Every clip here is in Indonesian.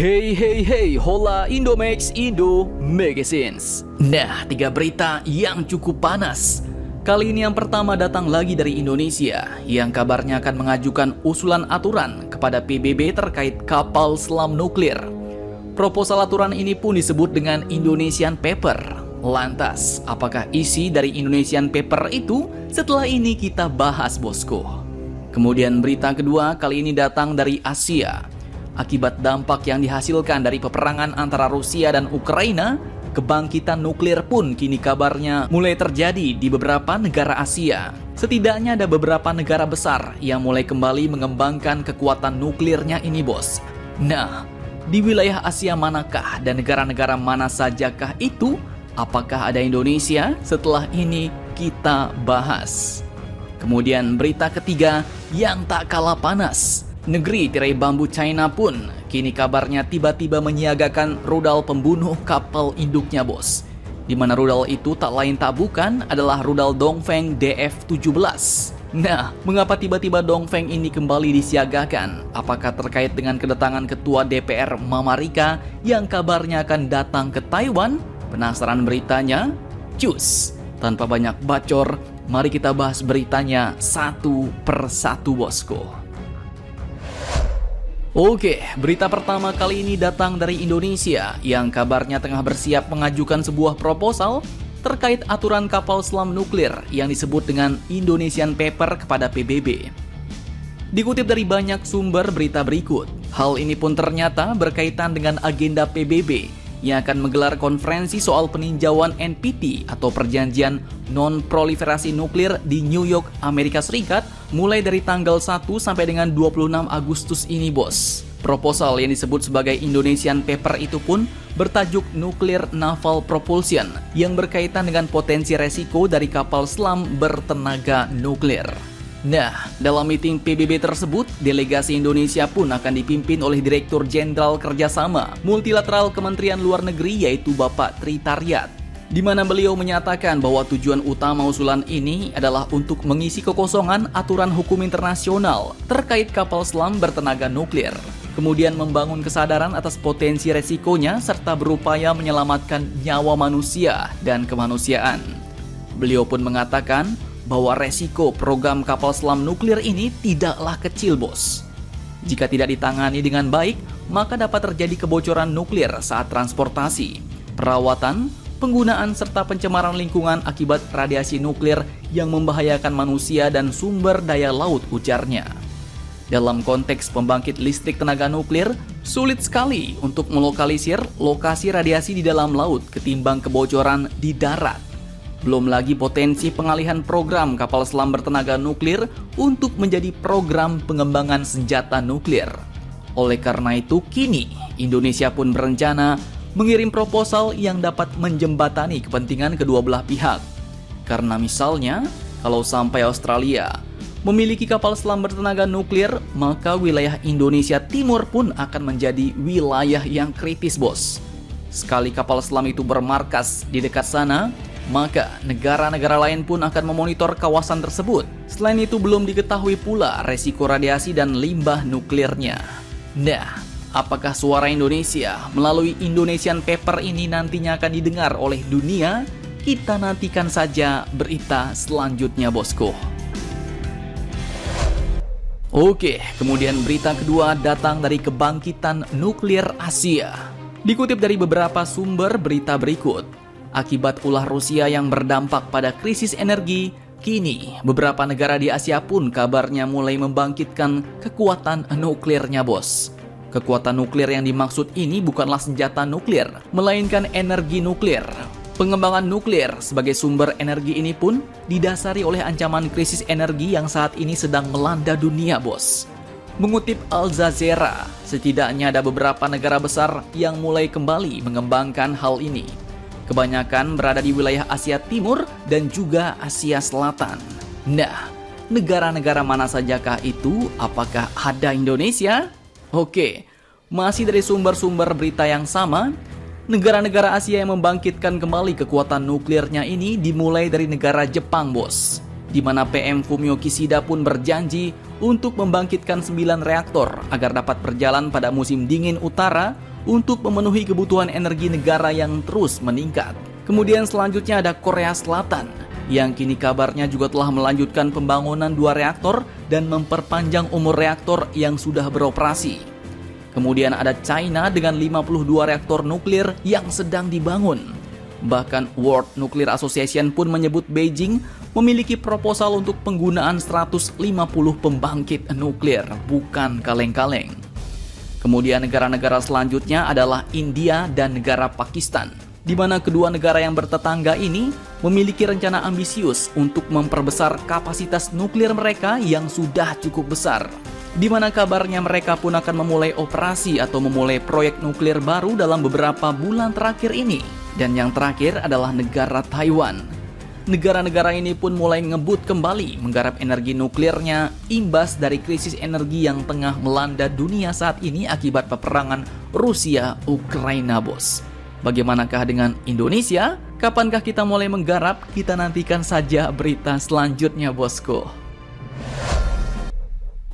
Hey hey hey, hola Indomax Indo Magazines. Nah, 3 berita yang cukup panas. Kali ini yang pertama datang lagi dari Indonesia, yang kabarnya akan mengajukan usulan aturan kepada PBB terkait kapal selam nuklir. Proposal aturan ini pun disebut dengan Indonesian Paper. Lantas, apakah isi dari Indonesian Paper itu? Setelah ini kita bahas, bosku. Kemudian berita kedua kali ini datang dari Asia. Akibat dampak yang dihasilkan dari peperangan antara Rusia dan Ukraina, kebangkitan nuklir pun kini kabarnya mulai terjadi di beberapa negara Asia. Setidaknya ada beberapa negara besar yang mulai kembali mengembangkan kekuatan nuklirnya ini, bos. Nah, di wilayah Asia manakah dan negara-negara mana sajakah itu? Apakah ada Indonesia? Setelah ini kita bahas. Kemudian berita ketiga yang tak kalah panas. Negeri tirai bambu China pun kini kabarnya tiba-tiba menyiagakan rudal pembunuh kapal induknya, bos. Di mana rudal itu tak lain tak bukan adalah rudal Dongfeng DF-17. Nah, mengapa tiba-tiba Dongfeng ini kembali disiagakan? Apakah terkait dengan kedatangan Ketua DPR Mama Rika yang kabarnya akan datang ke Taiwan? Penasaran beritanya? Cus! Tanpa banyak bacor, mari kita bahas beritanya satu persatu, bosku. Oke, berita pertama kali ini datang dari Indonesia yang kabarnya tengah bersiap mengajukan sebuah proposal terkait aturan kapal selam nuklir yang disebut dengan Indonesian Paper kepada PBB. Dikutip dari banyak sumber berita berikut, hal ini pun ternyata berkaitan dengan agenda PBB yang akan menggelar konferensi soal peninjauan NPT atau Perjanjian Non-Proliferasi Nuklir di New York, Amerika Serikat mulai dari tanggal 1 sampai dengan 26 Agustus ini, bos. Proposal yang disebut sebagai Indonesian Paper itu pun bertajuk Nuclear Naval Propulsion yang berkaitan dengan potensi resiko dari kapal selam bertenaga nuklir. Nah, dalam meeting PBB tersebut, delegasi Indonesia pun akan dipimpin oleh Direktur Jenderal Kerjasama Multilateral Kementerian Luar Negeri yaitu Bapak Tri Taryat, di mana beliau menyatakan bahwa tujuan utama usulan ini adalah untuk mengisi kekosongan aturan hukum internasional terkait kapal selam bertenaga nuklir, kemudian membangun kesadaran atas potensi resikonya serta berupaya menyelamatkan nyawa manusia dan kemanusiaan. Beliau pun mengatakan bahwa resiko program kapal selam nuklir ini tidaklah kecil, bos. Jika tidak ditangani dengan baik, maka dapat terjadi kebocoran nuklir saat transportasi, perawatan, penggunaan serta pencemaran lingkungan akibat radiasi nuklir yang membahayakan manusia dan sumber daya laut, ujarnya. Dalam konteks pembangkit listrik tenaga nuklir, sulit sekali untuk melokalisir lokasi radiasi di dalam laut ketimbang kebocoran di darat. Belum lagi potensi pengalihan program kapal selam bertenaga nuklir untuk menjadi program pengembangan senjata nuklir. Oleh karena itu, kini Indonesia pun berencana mengirim proposal yang dapat menjembatani kepentingan kedua belah pihak. Karena misalnya, kalau sampai Australia memiliki kapal selam bertenaga nuklir, maka wilayah Indonesia Timur pun akan menjadi wilayah yang kritis, bos. Sekali kapal selam itu bermarkas di dekat sana, maka negara-negara lain pun akan memonitor kawasan tersebut. Selain itu belum diketahui pula resiko radiasi dan limbah nuklirnya. Nah, apakah suara Indonesia melalui Indonesian Paper ini nantinya akan didengar oleh dunia? Kita nantikan saja berita selanjutnya, bosku. Oke, kemudian berita kedua datang dari kebangkitan nuklir Asia. Dikutip dari beberapa sumber berita berikut, akibat ulah Rusia yang berdampak pada krisis energi, kini beberapa negara di Asia pun kabarnya mulai membangkitkan kekuatan nuklirnya, bos. Kekuatan nuklir yang dimaksud ini bukanlah senjata nuklir, melainkan energi nuklir. Pengembangan nuklir sebagai sumber energi ini pun didasari oleh ancaman krisis energi yang saat ini sedang melanda dunia, bos. Mengutip Al Jazeera, setidaknya ada beberapa negara besar yang mulai kembali mengembangkan hal ini. Kebanyakan berada di wilayah Asia Timur dan juga Asia Selatan. Nah, negara-negara mana sajakah itu? Apakah ada Indonesia? Oke, masih dari sumber-sumber berita yang sama, negara-negara Asia yang membangkitkan kembali kekuatan nuklirnya ini dimulai dari negara Jepang, bos. Di mana PM Fumio Kishida pun berjanji untuk membangkitkan 9 reaktor agar dapat berjalan pada musim dingin utara untuk memenuhi kebutuhan energi negara yang terus meningkat. Kemudian selanjutnya ada Korea Selatan, yang kini kabarnya juga telah melanjutkan pembangunan 2 reaktor dan memperpanjang umur reaktor yang sudah beroperasi. Kemudian ada China dengan 52 reaktor nuklir yang sedang dibangun. Bahkan World Nuclear Association pun menyebut Beijing memiliki proposal untuk penggunaan 150 pembangkit nuklir, bukan kaleng-kaleng. Kemudian negara-negara selanjutnya adalah India dan negara Pakistan, di mana kedua negara yang bertetangga ini memiliki rencana ambisius untuk memperbesar kapasitas nuklir mereka yang sudah cukup besar, di mana kabarnya mereka pun akan memulai operasi atau memulai proyek nuklir baru dalam beberapa bulan terakhir ini. Dan yang terakhir adalah negara Taiwan. Negara-negara ini pun mulai ngebut kembali menggarap energi nuklirnya imbas dari krisis energi yang tengah melanda dunia saat ini akibat peperangan Rusia-Ukraina, bos. Bagaimanakah dengan Indonesia? Kapankah kita mulai menggarap? Kita nantikan saja berita selanjutnya, bosku.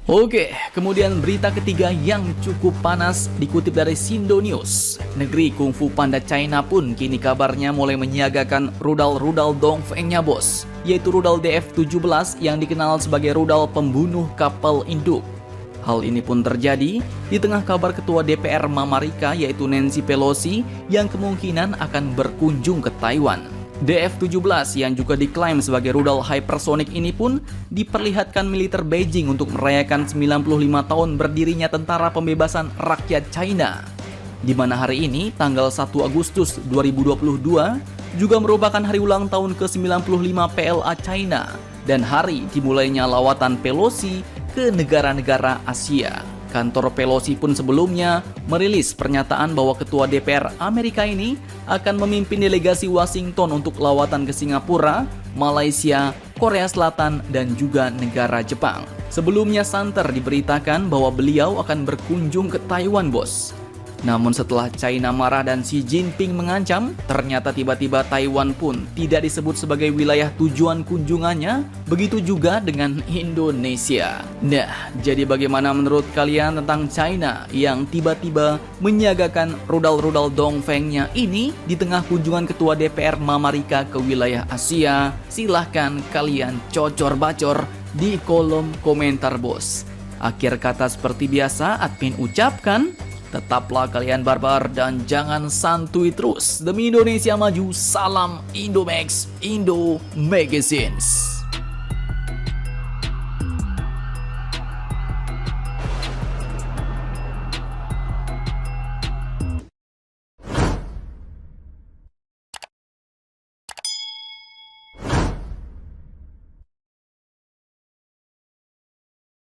Oke, kemudian berita ketiga yang cukup panas dikutip dari Shindo News. Negeri Kung Fu Panda China pun kini kabarnya mulai menyiagakan rudal-rudal Dongfengnya, bos, yaitu rudal DF-17 yang dikenal sebagai rudal pembunuh kapal induk. Hal ini pun terjadi di tengah kabar Ketua DPR Amerika yaitu Nancy Pelosi yang kemungkinan akan berkunjung ke Taiwan. DF-17 yang juga diklaim sebagai rudal hypersonic ini pun diperlihatkan militer Beijing untuk merayakan 95 tahun berdirinya Tentara Pembebasan Rakyat China, di mana hari ini tanggal 1 Agustus 2022 juga merupakan hari ulang tahun ke-95 PLA China dan hari dimulainya lawatan Pelosi ke negara-negara Asia. Kantor Pelosi pun sebelumnya merilis pernyataan bahwa Ketua DPR Amerika ini akan memimpin delegasi Washington untuk lawatan ke Singapura, Malaysia, Korea Selatan, dan juga negara Jepang. Sebelumnya santer diberitakan bahwa beliau akan berkunjung ke Taiwan, bos. Namun setelah China marah dan Xi Jinping mengancam, ternyata tiba-tiba Taiwan pun tidak disebut sebagai wilayah tujuan kunjungannya, begitu juga dengan Indonesia. Nah, jadi bagaimana menurut kalian tentang China yang tiba-tiba menyiagakan rudal-rudal Dongfengnya ini di tengah kunjungan Ketua DPR Amerika ke wilayah Asia? Silahkan kalian cocor-bacor di kolom komentar, bos. Akhir kata seperti biasa, admin ucapkan, tetaplah kalian barbar dan jangan santuy terus. Demi Indonesia maju, salam Indomax, Indo Magazines.